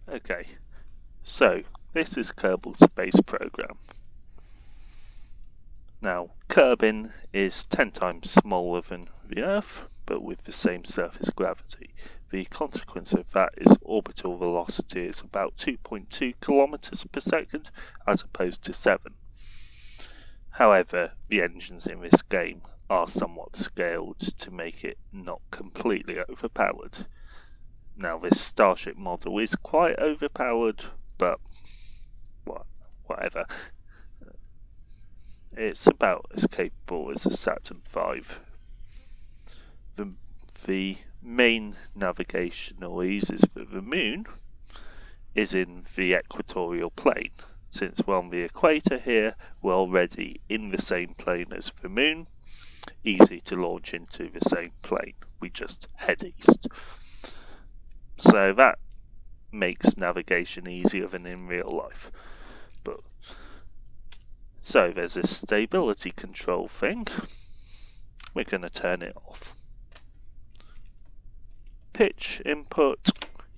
Okay, so this is Kerbal Space Program. Now, Kerbin is 10 times smaller than the Earth, but with the same surface gravity. The consequence of that is orbital velocity is about 2.2 kilometers per second, as opposed to 7. However, the engines in this game are somewhat scaled to make it not completely overpowered. Now, this Starship model is quite overpowered, but whatever. It's about as capable as a Saturn V. The main navigational eases for the Moon is in the equatorial plane. Since we're on the equator here, we're already in the same plane as the Moon. Easy to launch into the same plane. We just head east. So that makes navigation easier than in real life. So there's this stability control thing. We're going to turn it off. Pitch input,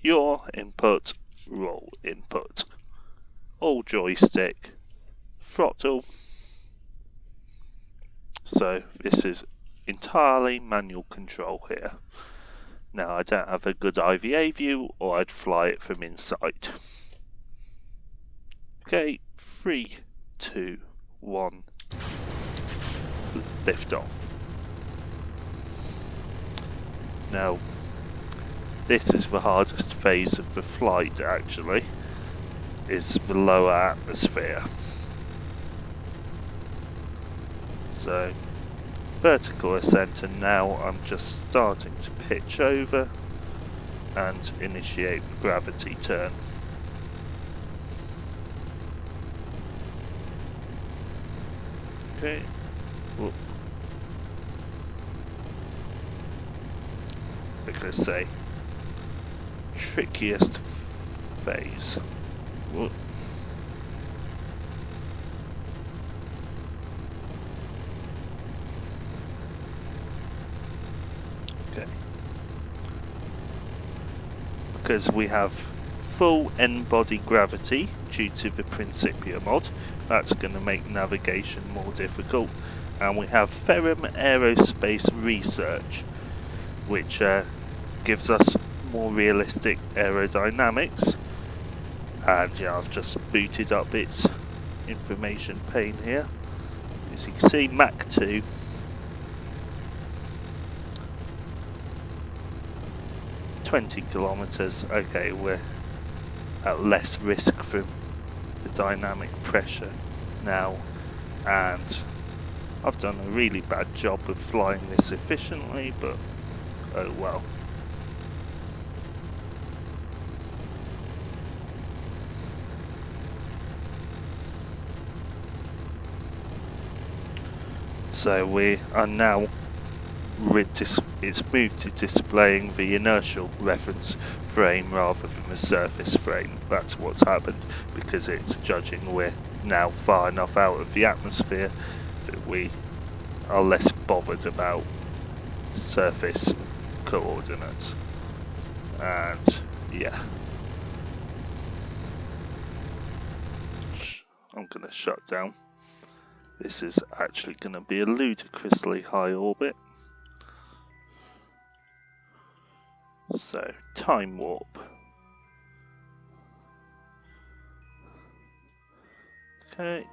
yaw input, roll input. All joystick, throttle. So this is entirely manual control here. Now I don't have a good IVA view, or I'd fly it from inside. Okay, 3, 2, 1, lift off. Now, this is the hardest phase of the flight actually, is the lower atmosphere. So, vertical ascent, and now I'm just starting to pitch over and initiate the gravity turn. Okay. Whoop. Like I say, trickiest phase. Whoop. Okay. Because we have full N-body gravity due to the Principia mod, that's going to make navigation more difficult. And we have Ferrum Aerospace Research, which gives us more realistic aerodynamics. And yeah, I've just booted up its information pane here. As you can see, Mach 2. Kilometers. Okay, we're at less risk from the dynamic pressure now, and I've done a really bad job of flying this efficiently, but oh well. So we are now it's moved to displaying the inertial reference frame rather than the surface frame. That's what's happened, because it's judging we're now far enough out of the atmosphere that we are less bothered about surface coordinates. And yeah, I'm going to shut down. This is actually going to be a ludicrously high orbit. So, time warp. Okay.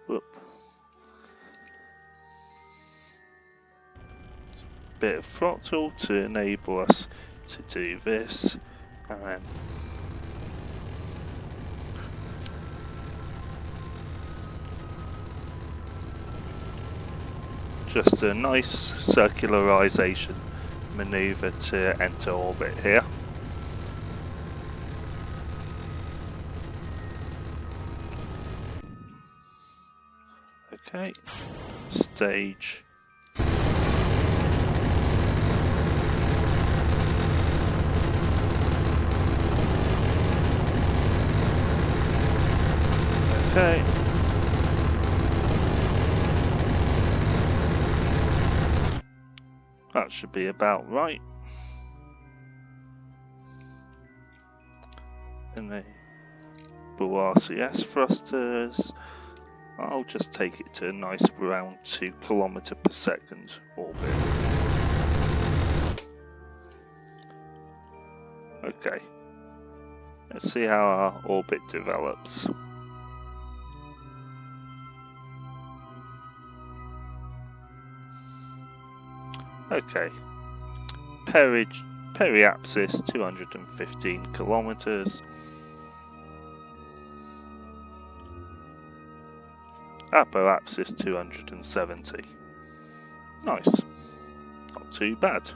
Whoop. Bit of throttle to enable us to do this. And then just a nice circularization maneuver to enter orbit here. Okay, stage. Okay. That should be about right. enable SAS thrusters. I'll just take it to a nice around 2 km per second orbit. Okay, let's see how our orbit develops. Okay, periapsis 215 kilometers. Apoapsis 270. Nice, not too bad.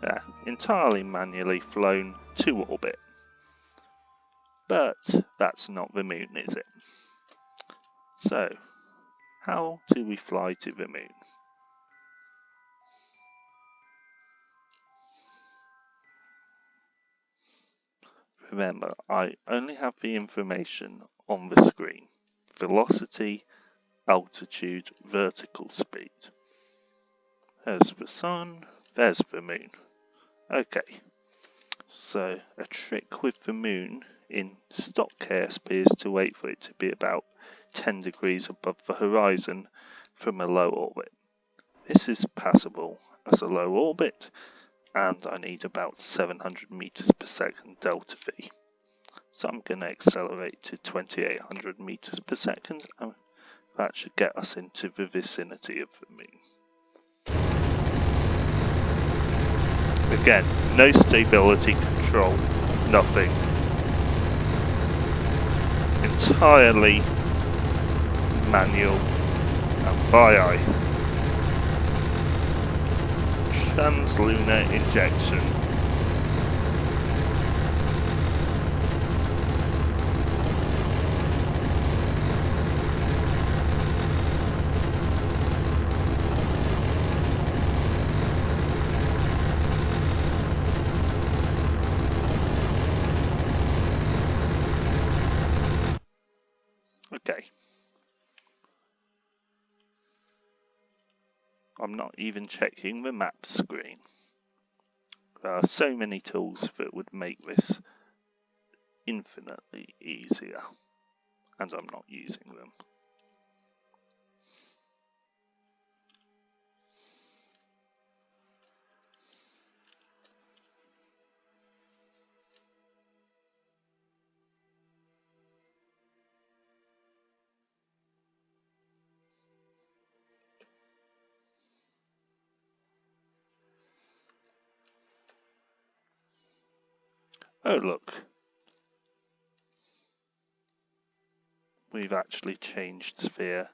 Yeah, entirely manually flown to orbit. But that's not the moon, is it? So, how do we fly to the moon? Remember, I only have the information on the screen. Velocity, altitude, vertical speed. There's the sun, there's the moon. Okay, so a trick with the moon in stock KSP is to wait for it to be about 10 degrees above the horizon from a low orbit. This is passable as a low orbit, and I need about 700 meters per second delta V. So I'm going to accelerate to 2800 meters per second, and that should get us into the vicinity of the moon. Again, no stability control, nothing. Entirely manual and by eye. Translunar injection. Okay. I'm not even checking the map screen. There are so many tools that would make this infinitely easier, and I'm not using them. Oh look, we've actually changed sphere,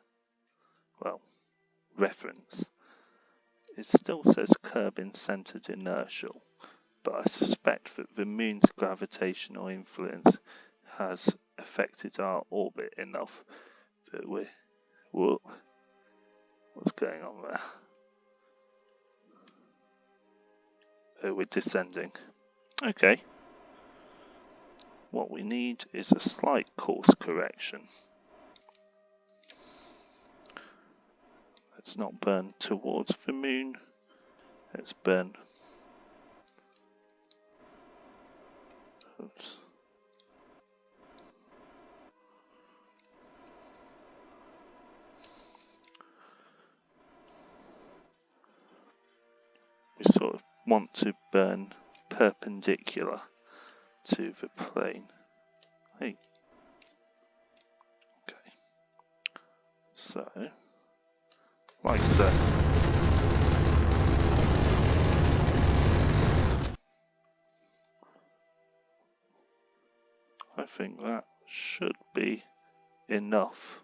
well, reference. It still says Kerbin-centered inertial, but I suspect that the moon's gravitational influence has affected our orbit enough that we're... Whoa, what's going on there? Oh, we're descending. Okay. What we need is a slight course correction. Let's not burn towards the moon. Let's burn. Oops. We sort of want to burn perpendicular to the plane. Hey. Okay. So, like so. I think that should be enough.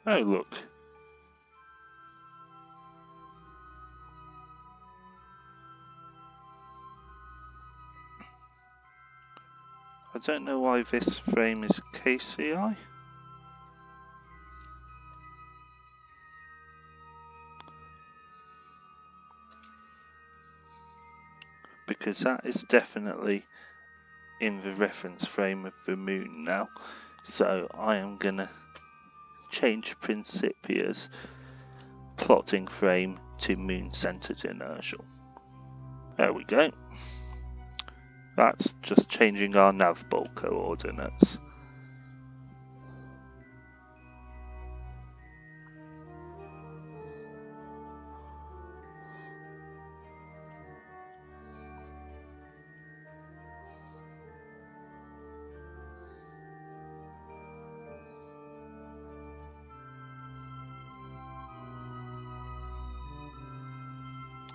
Oh look, I don't know why this frame is KCI. Because that is definitely in the reference frame of the moon now. So I am gonna change Principia's plotting frame to moon centered inertial. There we go. That's just changing our nav ball coordinates.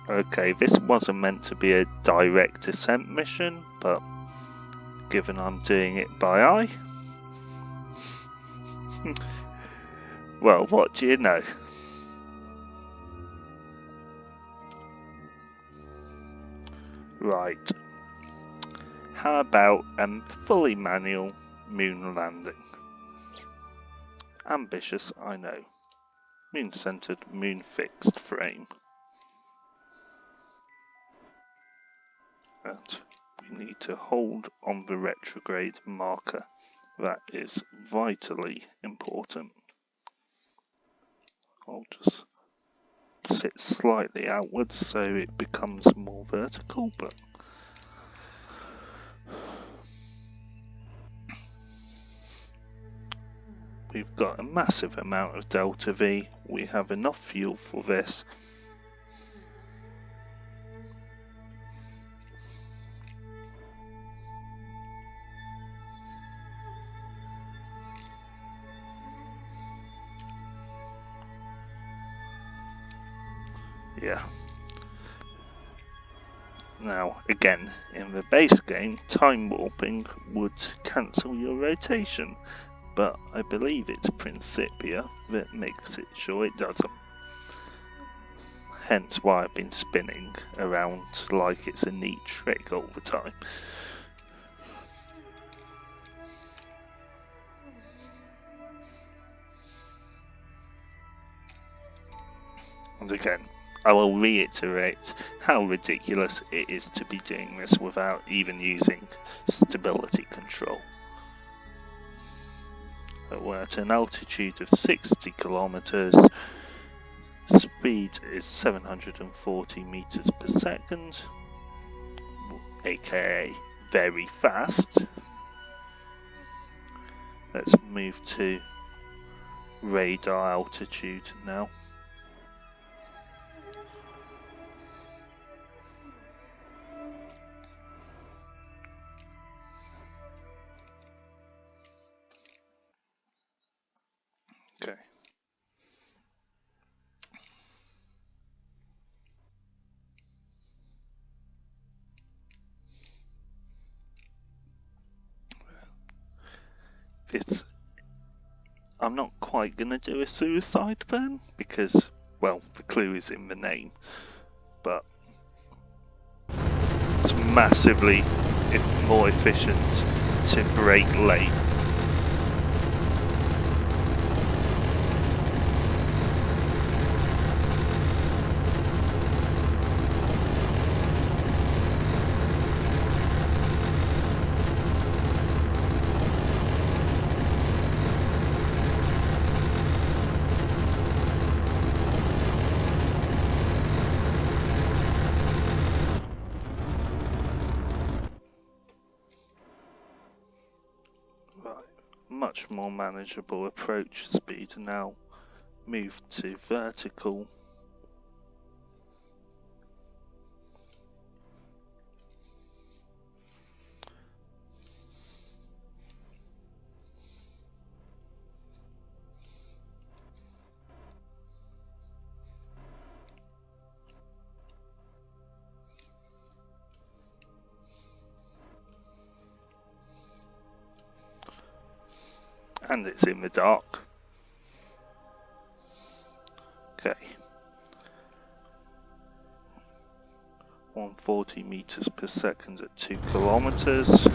Okay, this wasn't meant to be a direct descent mission, but given I'm doing it by eye, well, what do you know? Right, how about a fully manual moon landing? Ambitious, I know. Moon-centered, moon-fixed frame. And we need to hold on the retrograde marker. That is vitally important. I'll just sit slightly outwards so it becomes more vertical, but we've got a massive amount of delta V. We have enough fuel for this. Yeah. Now, again, in the base game, time warping would cancel your rotation, but I believe it's Principia that makes it sure it doesn't. Hence why I've been spinning around like it's a neat trick all the time. And again, I will reiterate how ridiculous it is to be doing this without even using stability control. We're at an altitude of 60 kilometers, speed is 740 meters per second, aka very fast. Let's move to radar altitude now. Okay. I'm not quite going to do a suicide burn because, well, the clue is in the name, but it's massively more efficient to brake late. Much more manageable approach speed now. Move to vertical. And it's in the dark. Okay. 140 meters per second at 2 kilometers.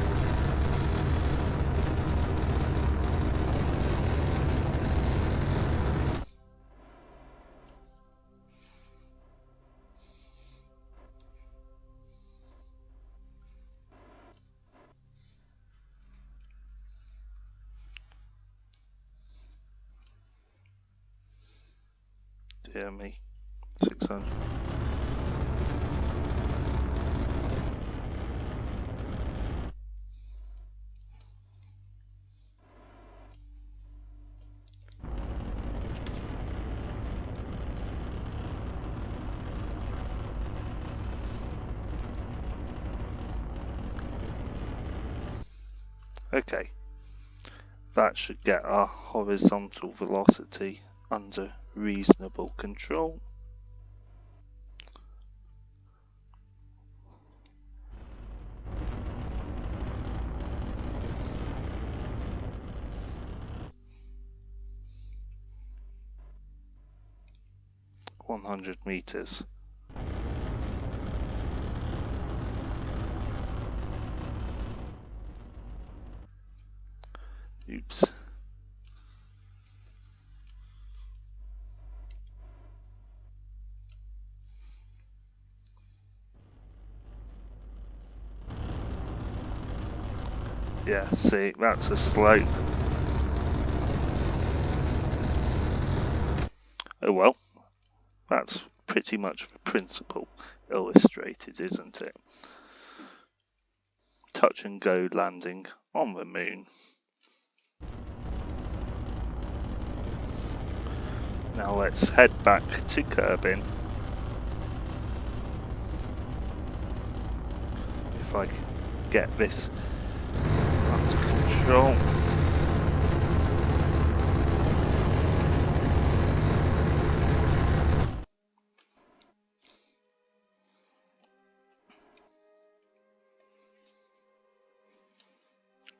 Dear me, 600. Okay, that should get our horizontal velocity under reasonable control. $100. Oops. Yeah, see, that's a slope. Oh well, that's pretty much the principle illustrated, isn't it? Touch and go landing on the moon. Now let's head back to Kerbin. If I can get this under control.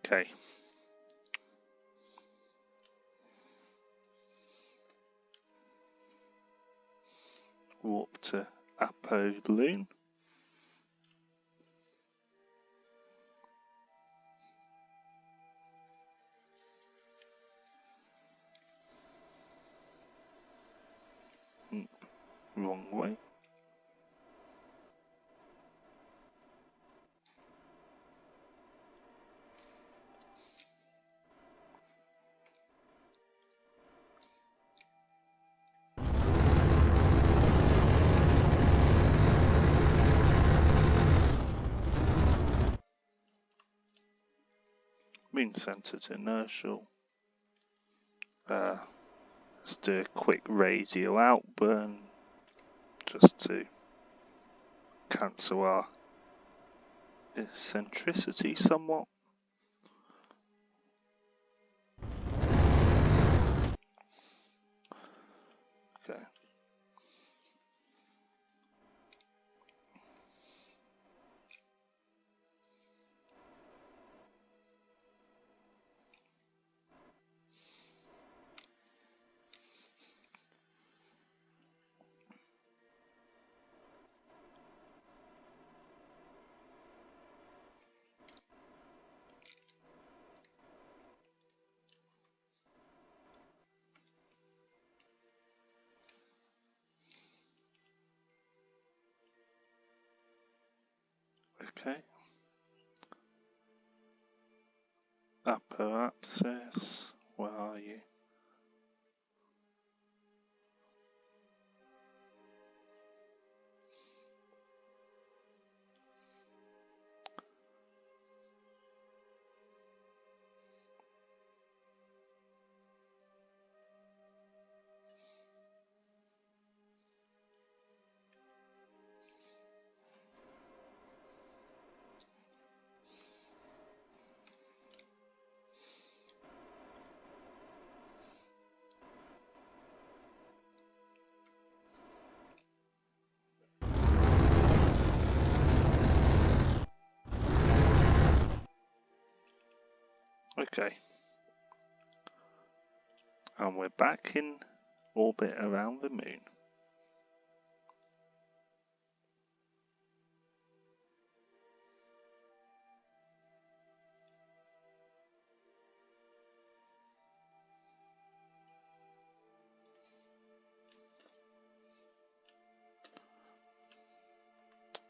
Okay. Warp to Apolloon. Wrong way. Moon centered inertial. Let's do a quick radial outburn just to cancel our eccentricity somewhat. Okay. Okay. Upper axis, where are you? Okay. And we're back in orbit around the moon.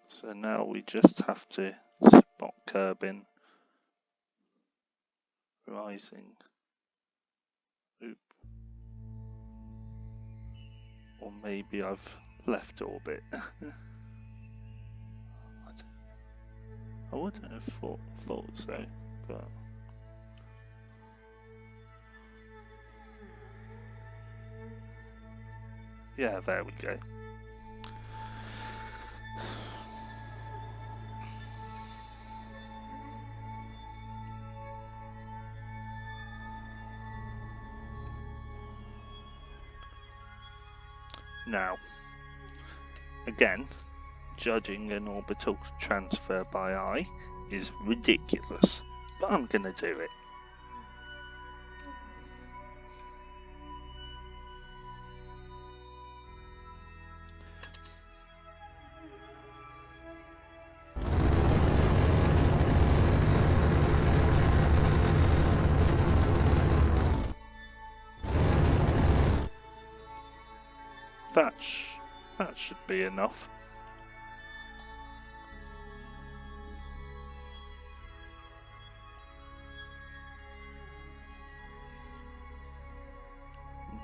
So now we just have to spot Kerbin rising. Oop. Or maybe I've left orbit. I wouldn't have thought so, but yeah, there we go. Now, again, judging an orbital transfer by eye is ridiculous, but I'm gonna do it. That should be enough.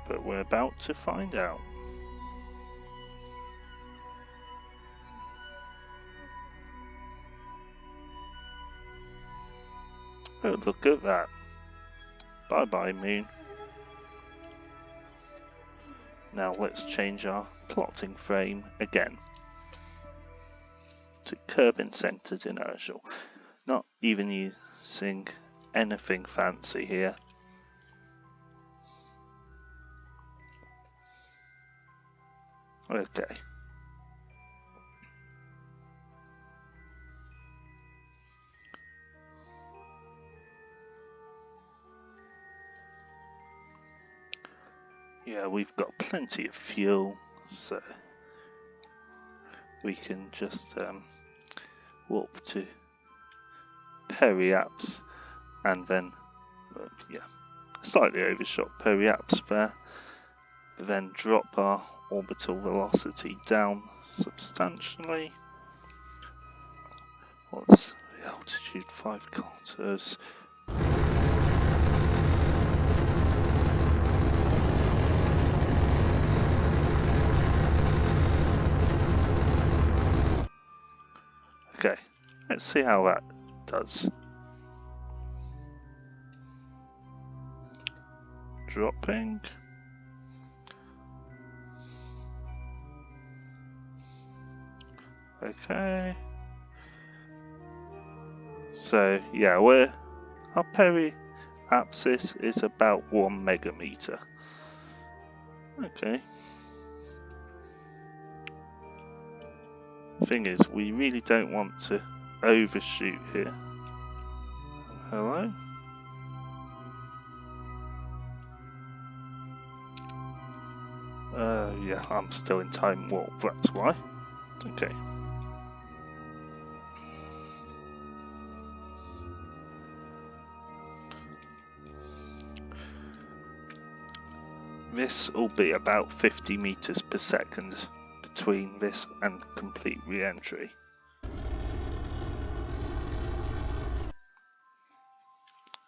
But we're about to find out. Oh, look at that. Bye bye, Moon. Now let's change our plotting frame again to curve-centered inertial. Not even using anything fancy here. Okay. Yeah, we've got plenty of fuel, so we can just warp to periapse and then, slightly overshot periapse there, but then drop our orbital velocity down substantially. What's the altitude? 5 kilometers. Okay, let's see how that does. Dropping. Okay. So yeah, our periapsis is about 1 megameter. Okay. Thing is, we really don't want to overshoot here. Hello? Yeah, I'm still in time warp, that's why. Okay. This will be about 50 meters per second between this and complete re-entry.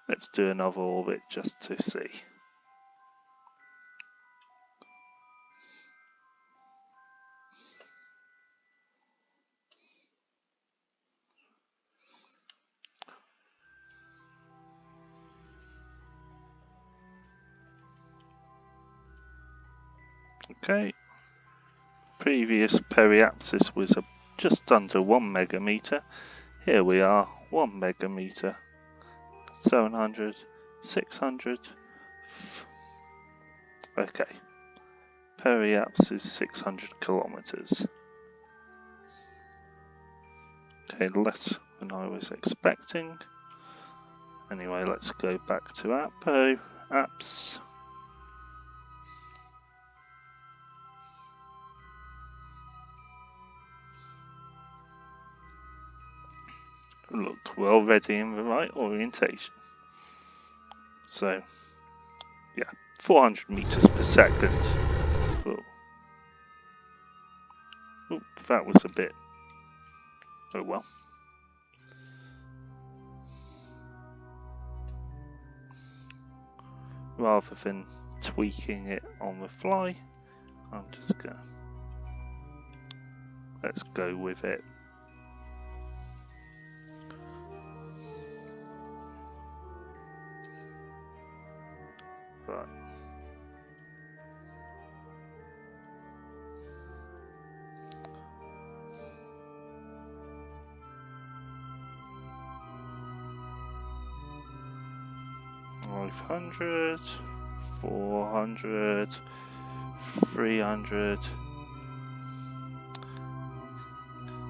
Let's do another orbit just to see. Okay. Previous periapsis was just under 1 megameter. Here we are, 1 megameter. 700, 600. Okay. Periapsis is 600 kilometers. Okay, less than I was expecting. Anyway, let's go back to apps. Look, we're already in the right orientation. So, yeah, 400 meters per second. Oh, that was a bit. Oh well. Rather than tweaking it on the fly, I'm just gonna, let's go with it. Right. $500, 400, 300,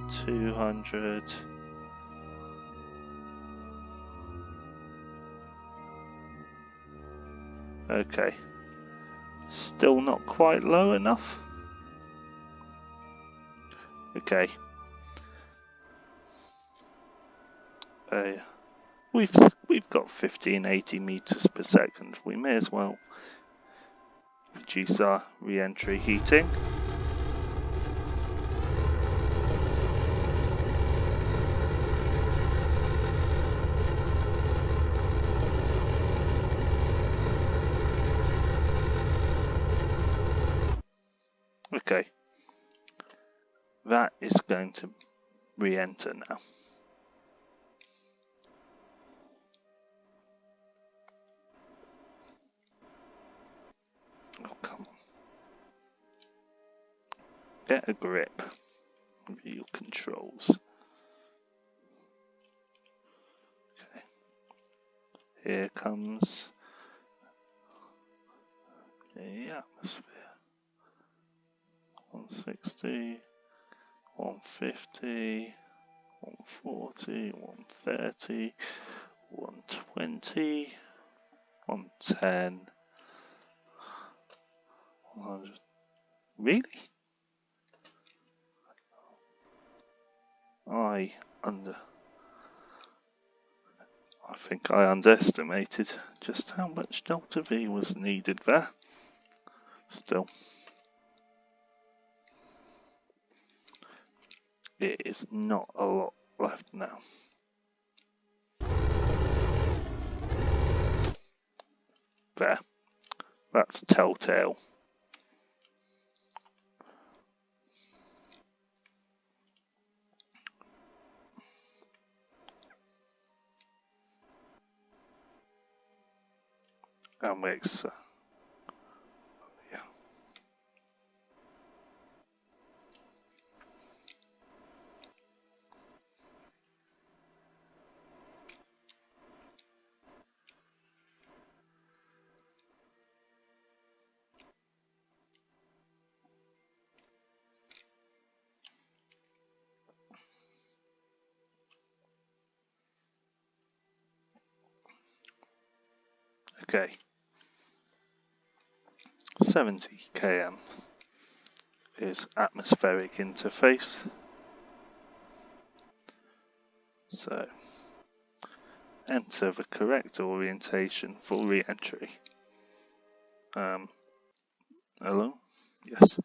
200. Okay, still not quite low enough. Okay, we've got 1580 meters per second. We may as well reduce our re-entry heating. Okay, that is going to re-enter now. Oh, come on. Get a grip. View controls. Okay. Here comes the atmosphere. 160, 150, 140, 130, 120, 110, 100. Really? I think I underestimated just how much delta V was needed there. Still, it is not a lot left now. There, that's telltale. And makes yeah. Okay, 70 km is atmospheric interface. So, enter the correct orientation for re-entry. Hello? Yes.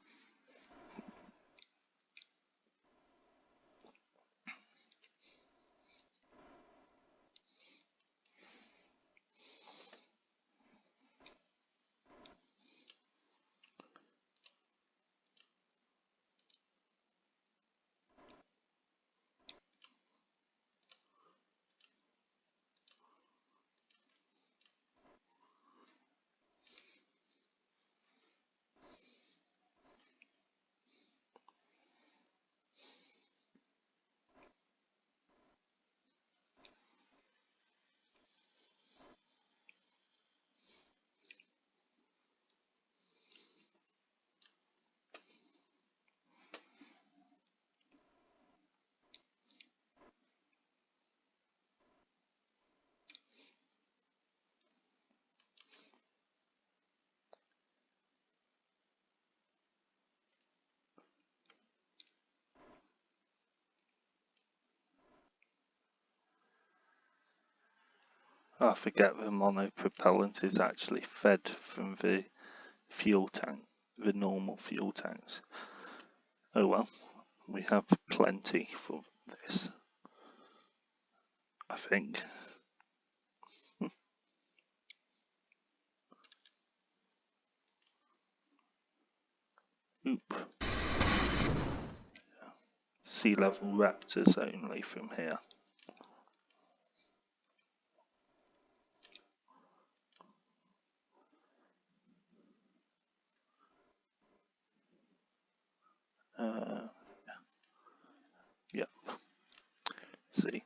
I forget the monopropellant is actually fed from the fuel tank, the normal fuel tanks. Oh well, we have plenty for this, I think. Oop. Sea level raptors only from here. Yep. See,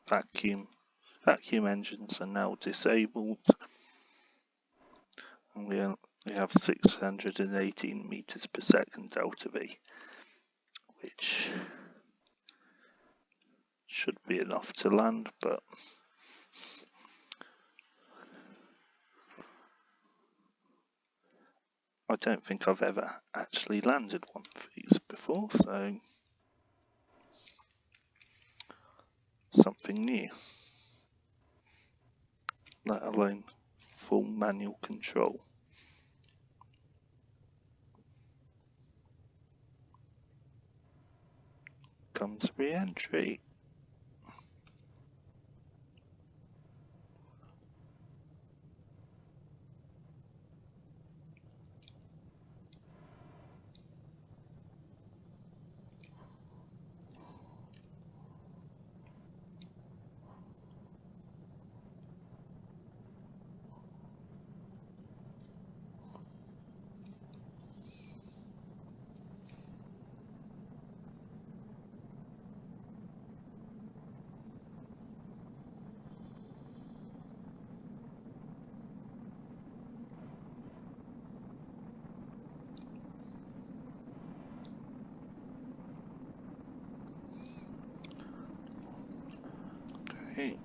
vacuum engines are now disabled, and we have 618 meters per second delta V, which should be enough to land, but I don't think I've ever actually landed one of these before, so something new, let alone full manual control. Comes re-entry. Okay.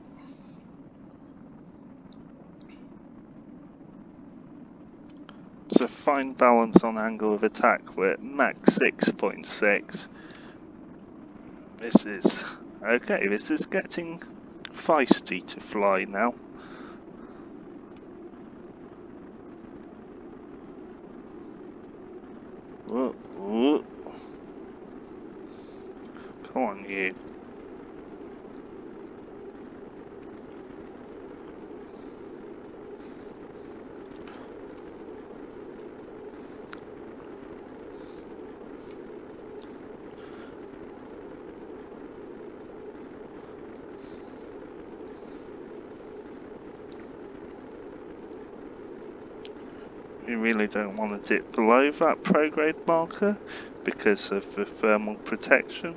It's a fine balance on angle of attack. We're at max 6.6. This is okay. This is getting feisty to fly now. Whoa, whoa. Come on, you. We really don't want to dip below that prograde marker because of the thermal protection.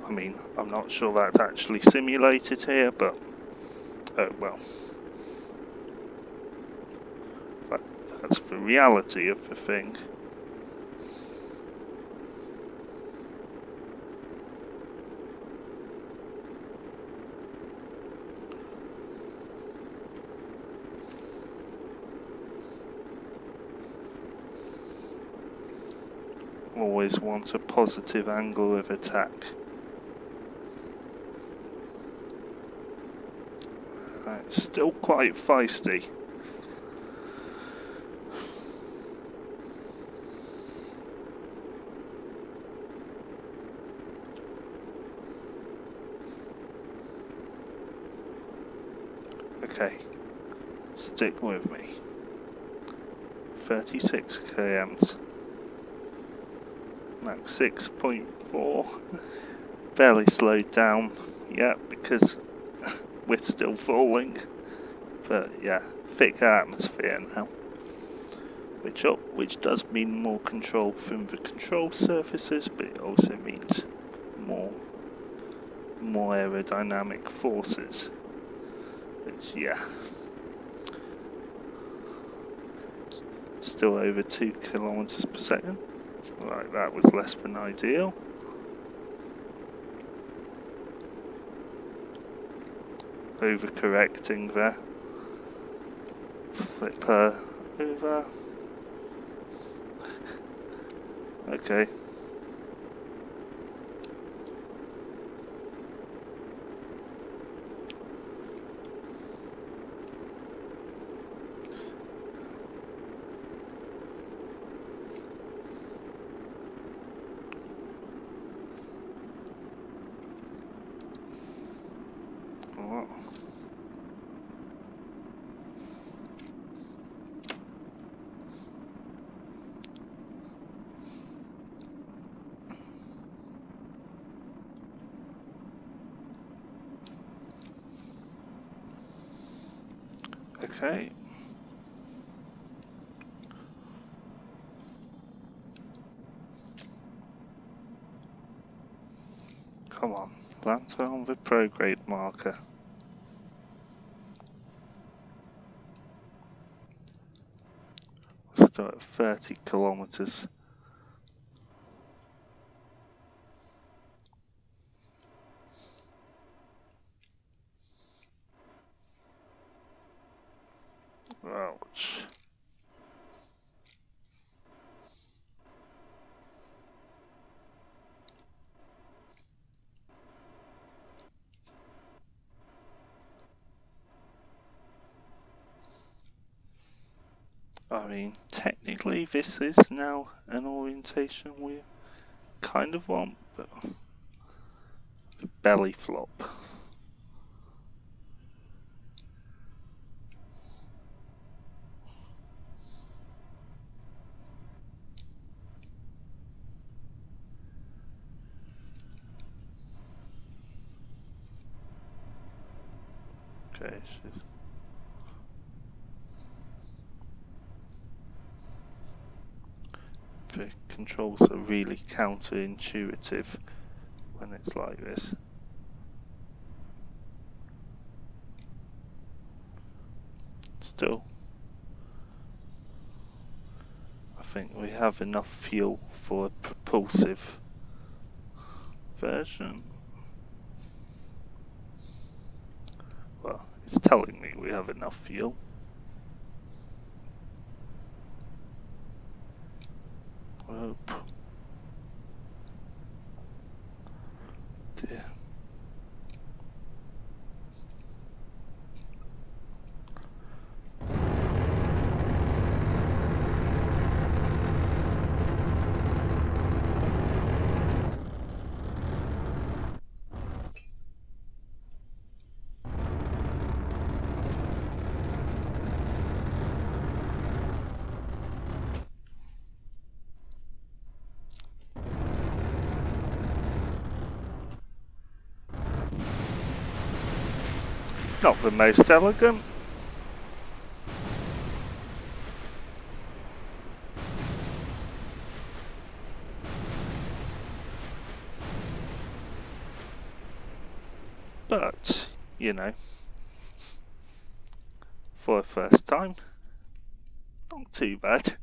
I mean, I'm not sure that's actually simulated here, but oh well. That's the reality of the thing. Always want a positive angle of attack. It's still quite feisty. Okay, stick with me. 36 kms. Max 6.4. Barely slowed down yet because we're still falling. But yeah, thicker atmosphere now. Which does mean more control from the control surfaces, but it also means more aerodynamic forces. Which, yeah, still over 2 kilometers per second. Right, that was less than ideal. Overcorrecting there. Flip her over. Okay. Okay. Come on, land on the prograde marker. Still at 30 kilometers. Ouch. I mean, technically this is now an orientation we kind of want, but the belly flop. Okay, the controls are really counterintuitive when it's like this. Still, I think we have enough fuel for a propulsive version. Well, it's telling me we have enough fuel. Oh dear. Not the most elegant. But, you know, for a first time, not too bad.